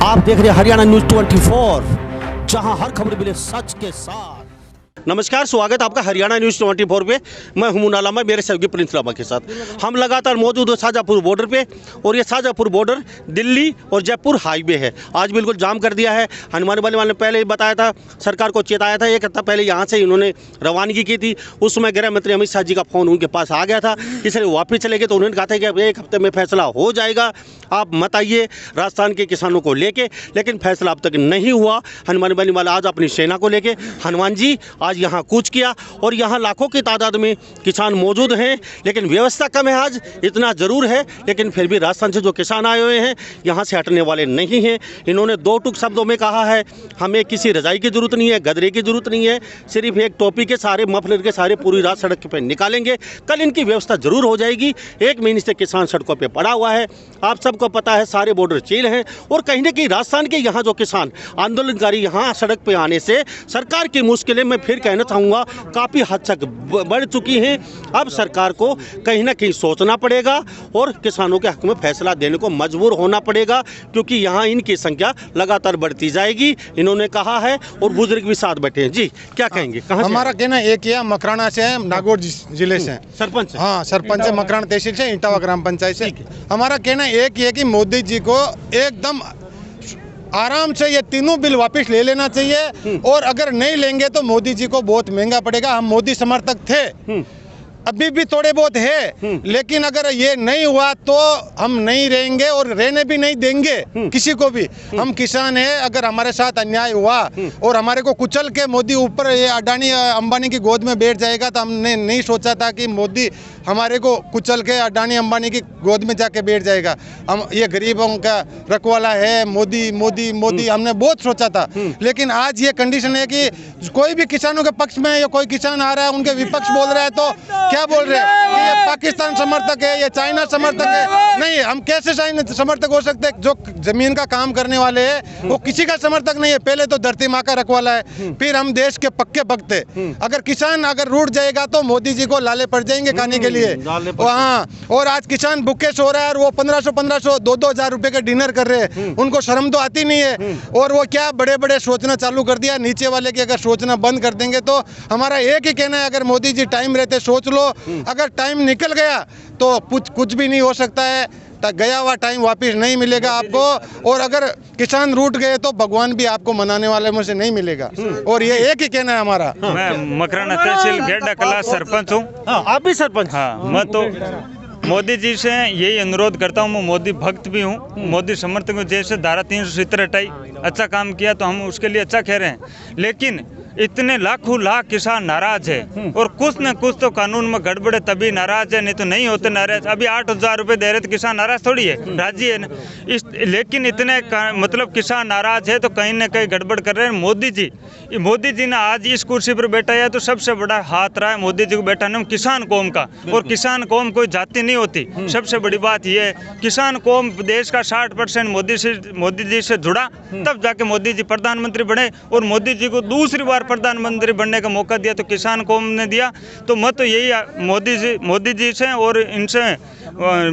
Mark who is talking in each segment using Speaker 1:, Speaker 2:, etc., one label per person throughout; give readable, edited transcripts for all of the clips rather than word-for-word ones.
Speaker 1: आप देख रहे हैं हरियाणा न्यूज 24, जहां हर खबर मिले सच के साथ। नमस्कार, स्वागत आपका हरियाणा न्यूज 24 पे। मैं हूं नालामा, मेरे सहयोगी प्रिंस लामा के साथ हम लगातार मौजूद हैं शाहजहाँपुर बॉर्डर पे। और ये शाहजहाँपुर बॉर्डर दिल्ली और जयपुर हाईवे है। आज बिल्कुल जाम कर दिया है। हनुमान वाले ने पहले ही बताया था, सरकार को चेताया था। एक हफ्ता पहले यहाँ से इन्होंने रवानगी की थी। उस समय गृह मंत्री अमित शाह जी का फ़ोन उनके पास आ गया था, इसलिए वापस चले गए। तो उन्होंने कहा था कि अब एक हफ्ते में फैसला हो जाएगा, आप मत आइए राजस्थान के किसानों को लेके। लेकिन फैसला अब तक नहीं हुआ। हनुमान वाला आज अपनी सेना को लेके हनुमान जी आज यहाँ कूच किया और यहाँ लाखों की तादाद में किसान मौजूद हैं। लेकिन व्यवस्था कम है आज, इतना ज़रूर है। लेकिन फिर भी राजस्थान से जो किसान आए हुए हैं यहाँ से हटने वाले नहीं हैं। इन्होंने दो टूक शब्दों में कहा है, हमें किसी रजाई की ज़रूरत नहीं है, गदरे की ज़रूरत नहीं है, सिर्फ एक टोपी के सारे मफलर के सारे पूरी रात सड़क पर निकालेंगे। कल इनकी व्यवस्था ज़रूर हो जाएगी। एक महीने से किसान सड़कों पर पड़ा हुआ है, आप सबको पता है, सारे बॉर्डर सील हैं। और कहीं ना कहीं राजस्थान के यहाँ जो किसान आंदोलनकारी यहाँ सड़क पर आने से सरकार की मुश्किलें, मैं फिर कहना चाहूँगा, काफ़ी हद तक बढ़ चुकी हैं। अब सरकार को कहीं ना कहीं सोचना पड़ेगा और किसानों के हक में फैसला देने को मजबूर होना पड़ेगा, क्योंकि यहाँ इनकी संख्या लगातार बढ़ती जाएगी, इन्होंने कहा है। और बुजुर्ग भी साथ बैठे हैं। जी, क्या कहेंगे? कहाँ
Speaker 2: हमारा कहना एक ही, मकराना से है, नागौर जिले से
Speaker 1: सरपंच?
Speaker 2: हाँ, सरपंच है, मकराना तहसील से, इटावा ग्राम पंचायत से। हमारा कहना एक ही है कि मोदी जी को एकदम आराम से ये तीनों बिल वापस ले लेना चाहिए। और अगर नहीं लेंगे तो मोदी जी को बहुत महंगा पड़ेगा। हम मोदी समर्थक थे, अभी भी थोड़े बहुत है, लेकिन अगर ये नहीं हुआ तो हम नहीं रहेंगे और रहने भी नहीं देंगे किसी को भी। हम किसान हैं, अगर हमारे साथ अन्याय हुआ और हमारे को कुचल के मोदी ऊपर ये अडानी अंबानी की गोद में बैठ जाएगा, तो हमने नहीं सोचा था कि मोदी हमारे को कुचल के अडानी अंबानी की गोद में जाके बैठ जाएगा। हम ये गरीबों का रखवाला है, मोदी मोदी मोदी, हमने बहुत सोचा था। लेकिन आज ये कंडीशन है कि कोई भी किसानों के पक्ष में या कोई किसान आ रहा है, उनके विपक्ष बोल रहा है, तो क्या बोल रहे हैं कि ये पाकिस्तान समर्थक है, ये चाइना समर्थक है। नहीं, हम कैसे चाइना समर्थक हो सकते हैं? जो जमीन का काम करने वाले हैं वो किसी का समर्थक नहीं है। पहले तो धरती माँ का रखवाला है, फिर हम देश के पक्के भक्त हैं। अगर किसान अगर रूठ जाएगा तो मोदी जी को लाले पड़ जाएंगे खाने के लिए। हाँ, और आज किसान भूखे सो रहा है और वो 1500 2-2 हज़ार रुपए के डिनर कर रहे हैं। उनको शर्म तो आती नहीं है। और वो क्या बड़े बड़े सोचना चालू कर दिया। नीचे वाले की अगर सोचना बंद कर देंगे तो हमारा एक ही कहना है, अगर मोदी जी टाइम रहते सोच लो। अगर टाइम निकल गया तो कुछ भी नहीं हो सकता है। गया हुआ टाइम वापस नहीं मिलेगा आपको। और अगर किसान रूठ गए तो भगवान भी आपको मनाने वाले में से नहीं मिलेगा। और ये एक ही कहना है हमारा।
Speaker 3: मैं मकराना तहसील गेड्डा कला सरपंच हूँ।
Speaker 1: आप भी सरपंच?
Speaker 3: हाँ, मैं तो मोदी जी से यही अनुरोध करता हूँ। मैं मोदी भक्त भी हूँ, मोदी समर्थक हूँ। जैसे धारा 370 हटाई, अच्छा काम किया तो हम उसके लिए अच्छा कह रहे हैं। लेकिन इतने लाखों लाख किसान नाराज है और कुछ न कुछ तो कानून में गड़बड़ है, तभी नाराज है, नहीं तो नहीं होते नाराज। अभी 8,000 रुपये दे रहे तो किसान नाराज थोड़ी है, राजी है ना। लेकिन इतने मतलब किसान नाराज है तो कहीं ना कहीं गड़बड़ कर रहे हैं। मोदी जी ने आज इस कुर्सी पर बैठा है तो सबसे बड़ा हाथ रहा है मोदी जी को बैठाने में किसान कौम का। और किसान कौम कोई जाति नहीं होती। सबसे बड़ी बात यह है, किसान कौम देश का 60% मोदी जी से जुड़ा, तब जाके मोदी जी प्रधानमंत्री बने। और मोदी जी को दूसरी बार प्रधानमंत्री बनने का मौका दिया तो किसान कौम ने दिया। तो मैं तो यही मोदी जी से और इनसे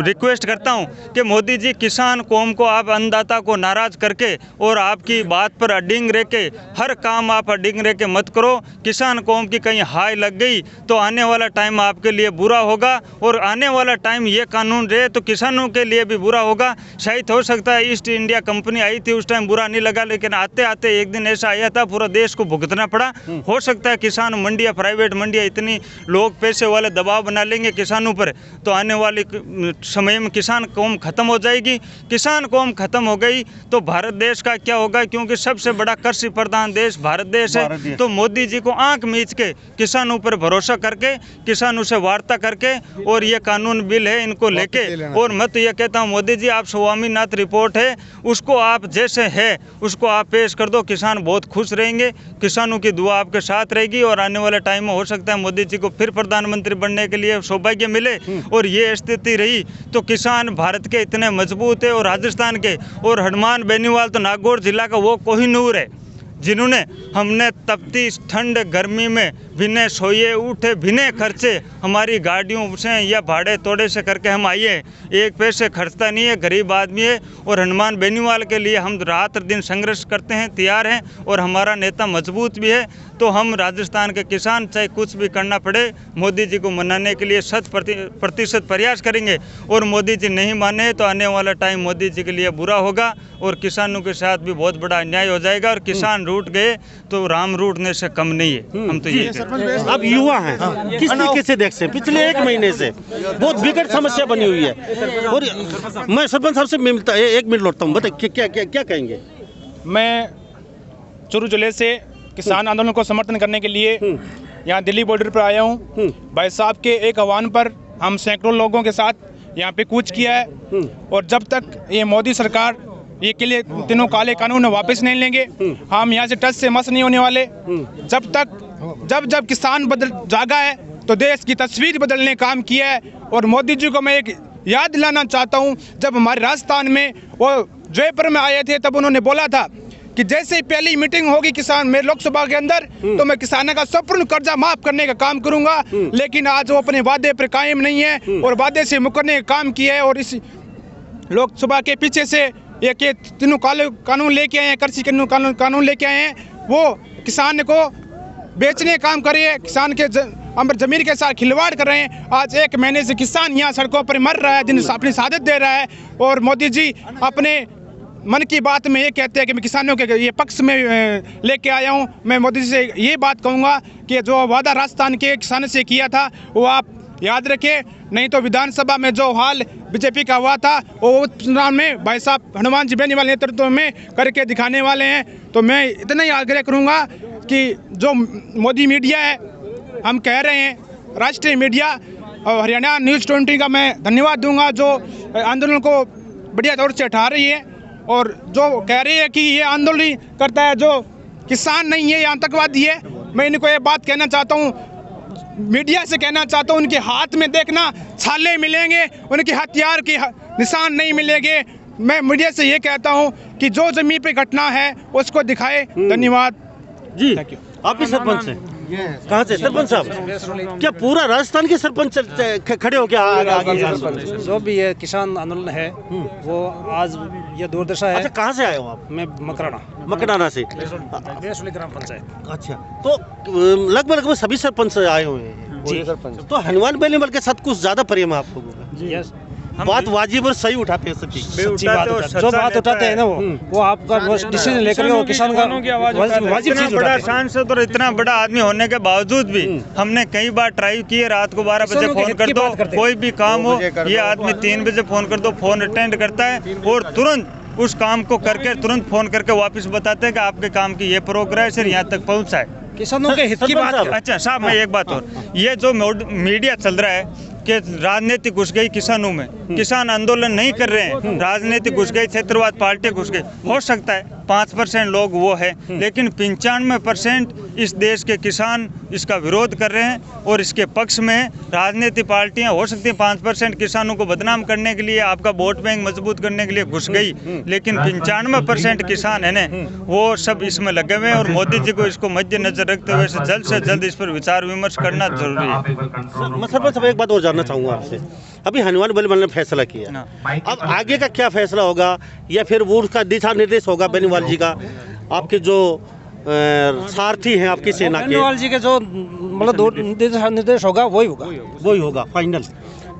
Speaker 3: रिक्वेस्ट करता हूं कि मोदी जी किसान कौम को, आप अन्नदाता को नाराज करके और आपकी बात पर अडिंग रह के, हर काम आप अडिंग रह के मत करो। किसान कौम की कहीं हाय लग गई तो आने वाला टाइम आपके लिए बुरा होगा। और आने वाला टाइम ये कानून रहे तो किसानों के लिए भी बुरा होगा। शायद हो सकता है ईस्ट इंडिया कंपनी आई थी, उस टाइम बुरा नहीं लगा, लेकिन आते आते एक दिन ऐसा आया था पूरा देश को भुगतना पड़ा। हो सकता है किसान मंडियाँ, प्राइवेट मंडियाँ, इतनी लोग पैसे वाले दबाव बना लेंगे किसानों पर, तो आने वाले समय में किसान कौम खत्म हो जाएगी। किसान कौम खत्म हो गई तो भारत देश का क्या होगा? क्योंकि सबसे बड़ा कृषि प्रधान देश भारत देश है। तो मोदी जी को आंख मीच के किसानों पर भरोसा करके, किसानों से वार्ता करके, और ये कानून बिल है इनको लेके। और मैं तो ये कहता हूँ मोदी जी, आप स्वामीनाथन रिपोर्ट है उसको आप जैसे है उसको आप पेश कर दो, किसान बहुत खुश रहेंगे, किसानों की दुआ आपके साथ रहेगी। और आने वाले टाइम में हो सकता है मोदी जी को फिर प्रधानमंत्री बनने के लिए सौभाग्य मिले। और ये स्थिति रही तो किसान भारत के इतने मजबूत है। और राजस्थान के और हनुमान बेनीवाल तो नागौर जिला का वो कोहिनूर है। जिन्होंने हमने तपती ठंड गर्मी में बिना सोए उठे बिना खर्चे हमारी गाड़ियों से या भाड़े तोड़े से करके हम आइए। एक पैसे खर्चता नहीं है, गरीब आदमी है। और हनुमान बेनीवाल के लिए हम रात दिन संघर्ष करते हैं, तैयार हैं। और हमारा नेता मजबूत भी है। तो हम राजस्थान के किसान चाहे कुछ भी करना पड़े मोदी जी को मनाने के लिए 100% प्रयास करेंगे। और मोदी जी नहीं माने तो आने वाला टाइम मोदी जी के लिए बुरा होगा और किसानों के साथ भी बहुत बड़ा अन्याय हो जाएगा। और किसान रूठ गए तो राम रूठने से कम नहीं है। हम तो ये
Speaker 1: अब युवा हैं, किस तरीके से देखते हैं पिछले 1 महीने से बहुत विकट समस्या बनी हुई है। और मैं सरपंच साहब से मिलता 1 मिनट लौटता हूँ, बताइए क्या कहेंगे?
Speaker 4: मैं चुरू जिले से किसान आंदोलन को समर्थन करने के लिए यहाँ दिल्ली बॉर्डर पर आया हूँ। भाई साहब के एक आह्वान पर हम सैकड़ों लोगों के साथ यहाँ पे कूच किया है। और जब तक ये मोदी सरकार ये के लिए तीनों काले कानून वापस नहीं लेंगे, हम यहाँ से टच से मस नहीं होने वाले। जब तक जब किसान बदल जागा है तो देश की तस्वीर बदलने का काम किया है। और मोदी जी को मैं एक याद दिलाना चाहता हूँ, जब हमारे राजस्थान में वो जयपुर में आए थे तब उन्होंने बोला था कि जैसे ही पहली मीटिंग होगी किसान मेरे लोकसभा के अंदर तो मैं किसानों का संपूर्ण कर्जा माफ करने का काम करूंगा। लेकिन आज वो अपने वादे पर कायम नहीं है और वादे से मुकरने का काम किया है। और इस लोकसभा के पीछे से ये के तीनों कानून लेके आए हैं, कृषि कानून लेके आए हैं, वो किसान को बेचने का काम कर रहे हैं, किसान के जमीन के साथ खिलवाड़ कर रहे हैं। आज 1 महीने से किसान यहाँ सड़कों पर मर रहा है, दिन अपनी शहादत दे रहा है। और मोदी जी अपने मन की बात में ये कहते हैं कि मैं किसानों के ये पक्ष में लेके आया हूँ। मैं मोदी जी से ये बात कहूँगा कि जो वादा राजस्थान के किसानों से किया था वो आप याद रखें, नहीं तो विधानसभा में जो हाल बीजेपी का हुआ था वो चुनाव में भाई साहब हनुमान जी बेनीवाल नेतृत्व में करके दिखाने वाले हैं। तो मैं इतना ही आग्रह करूँगा कि जो मोदी मीडिया है, हम कह रहे हैं राष्ट्रीय मीडिया और हरियाणा न्यूज़ 20 का मैं धन्यवाद दूंगा जो आंदोलन को बढ़िया तौर से उठा रही है। और जो कह रही है कि ये आंदोलन करता है जो किसान नहीं है, ये आतंकवादी है, मैं इनको ये बात कहना चाहता हूँ, मीडिया से कहना चाहता हूँ, उनके हाथ में देखना छाले मिलेंगे, उनके हथियार के निशान नहीं मिलेंगे। मैं मीडिया से ये कहता हूँ कि जो जमीन पे घटना है उसको दिखाए। धन्यवाद
Speaker 1: जी। आप भी सरपंच हैं? कहाँ से सरपंच साहब? क्या पूरा राजस्थान के सरपंच खड़े हो क्या आगे?
Speaker 5: जो भी ये किसान आंदोलन है वो आज ये दुर्दशा है।
Speaker 1: अच्छा, कहाँ से आए हो आप?
Speaker 5: मैं
Speaker 1: मकराना से।
Speaker 5: देशवाली ग्राम पंचायत।
Speaker 1: अच्छा, तो लगभग सभी सरपंच आए हुए हैं
Speaker 5: जी।
Speaker 1: तो हनुमान बेनीवाल के साथ कुछ ज्यादा प्रेम है आपको?
Speaker 5: यस,
Speaker 1: बात वाजिब और सही उठाते हैं सभी।
Speaker 5: जो बात उठाते हैं ना वो आपका डिसीजन लेकर वो किसान का वाजिब
Speaker 3: इतना बड़ा सांसद और इतना बड़ा आदमी होने के बावजूद भी हमने कई बार ट्राई किए, रात को 12 बजे फोन कर दो, कोई भी काम हो, ये आदमी 3 बजे फोन कर दो, फोन अटेंड करता है और तुरंत उस काम को करके तुरंत फोन करके वापस बताते हैं कि आपके काम की ये प्रोग्रेस है, यहाँ तक पहुँचा है।
Speaker 5: किसानों के हित की बात।
Speaker 3: अच्छा साहब, मैं एक बात और, ये जो मीडिया चल रहा है कि राजनीति घुस गई किसानों में, किसान आंदोलन नहीं कर रहे हैं, राजनीति घुस गई, क्षेत्रवाद पार्टी घुस गई, हो सकता है 5% लोग वो है, लेकिन 95% इस देश के किसान इसका विरोध कर रहे हैं और इसके पक्ष में राजनीतिक पार्टियां हो सकती हैं 5% किसानों को बदनाम करने के लिए, आपका वोट बैंक मजबूत करने के लिए घुस गई, लेकिन 95% किसान है ना वो सब इसमें लगे हुए हैं। और मोदी जी को इसको मद्देनजर रखते हुए जल्द से जल्द इस पर विचार विमर्श करना जरूरी है।
Speaker 1: मैं सरपंच एक बात और जानना चाहूँगा आपसे, अभी हनुमान बेनीवाल ने फैसला किया, अब आगे का क्या फैसला होगा या फिर वो उसका दिशा निर्देश होगा बेनीवाल जी का, आपके जो सारथी हैं आपकी सेना के?
Speaker 5: बेनीवाल जी के जो मतलब निर्देश होगा वही होगा
Speaker 1: फाइनल।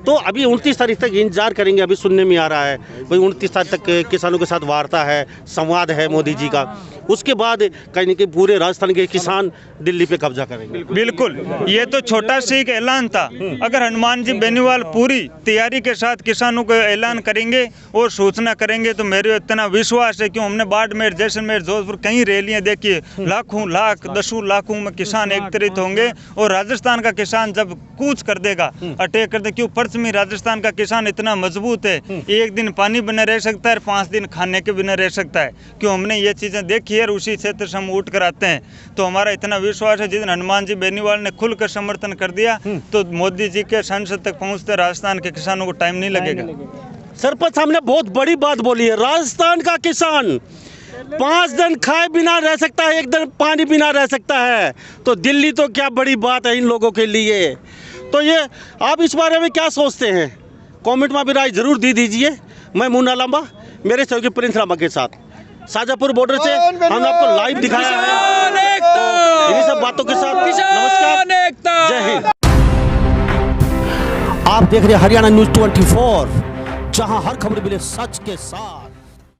Speaker 1: तो अभी 29 तारीख तक इंतजार करेंगे। अभी सुनने में आ रहा है भाई 29 तारीख तक किसानों के साथ वार्ता है, संवाद है मोदी जी का, उसके बाद कहीं न कहीं पूरे राजस्थान के किसान दिल्ली पे कब्जा करेंगे।
Speaker 3: बिल्कुल, ये तो छोटा सा एक ऐलान था। अगर हनुमान जी बेनीवाल पूरी तैयारी के साथ किसानों को ऐलान करेंगे और सूचना करेंगे तो मेरे इतना विश्वास है कि हमने बाड़मेर, जैसलमेर, जोधपुर कई रैलियां देखी, लाखों लाख 10 लाखों में किसान एकत्रित होंगे और राजस्थान का किसान जब कूच कर देगा, अटैक कर दे, क्यों पश्चिमी राजस्थान का किसान इतना मजबूत है, एक दिन पानी बिना रह सकता है, 5 दिन खाने के बिना रह सकता है, क्यों हमने ये चीज़ें देखी है, उसी क्षेत्र से हम उठ कर आते हैं। तो हमारा इतना विश्वास है जिस दिन हनुमान जी बेनीवाल ने खुलकर समर्थन कर दिया तो मोदी जी के संसद तक पहुंचते राजस्थान के किसानों को टाइम नहीं लगेगा।
Speaker 1: सरपंच साहब ने बहुत बड़ी बात बोली है, राजस्थान का किसान 5 दिन खाए बिना रह सकता है, 1 दिन पानी बिना रह सकता है, तो दिल्ली तो क्या बड़ी बात है इन लोगों के लिए। तो ये आप इस बारे में क्या सोचते हैं, कमेंट में भी राय जरूर दी दीजिए। मैं मुन्ना लांबा मेरे सहयोगी प्रिंस लांबा के साथ शाजापुर बॉर्डर से हमने आपको लाइव दिखाया है। तो इन्हीं सब बातों के साथ नमस्कार, जय हिंद। आप देख रहे हैं हरियाणा न्यूज़ 24, जहां हर खबर मिले सच के साथ।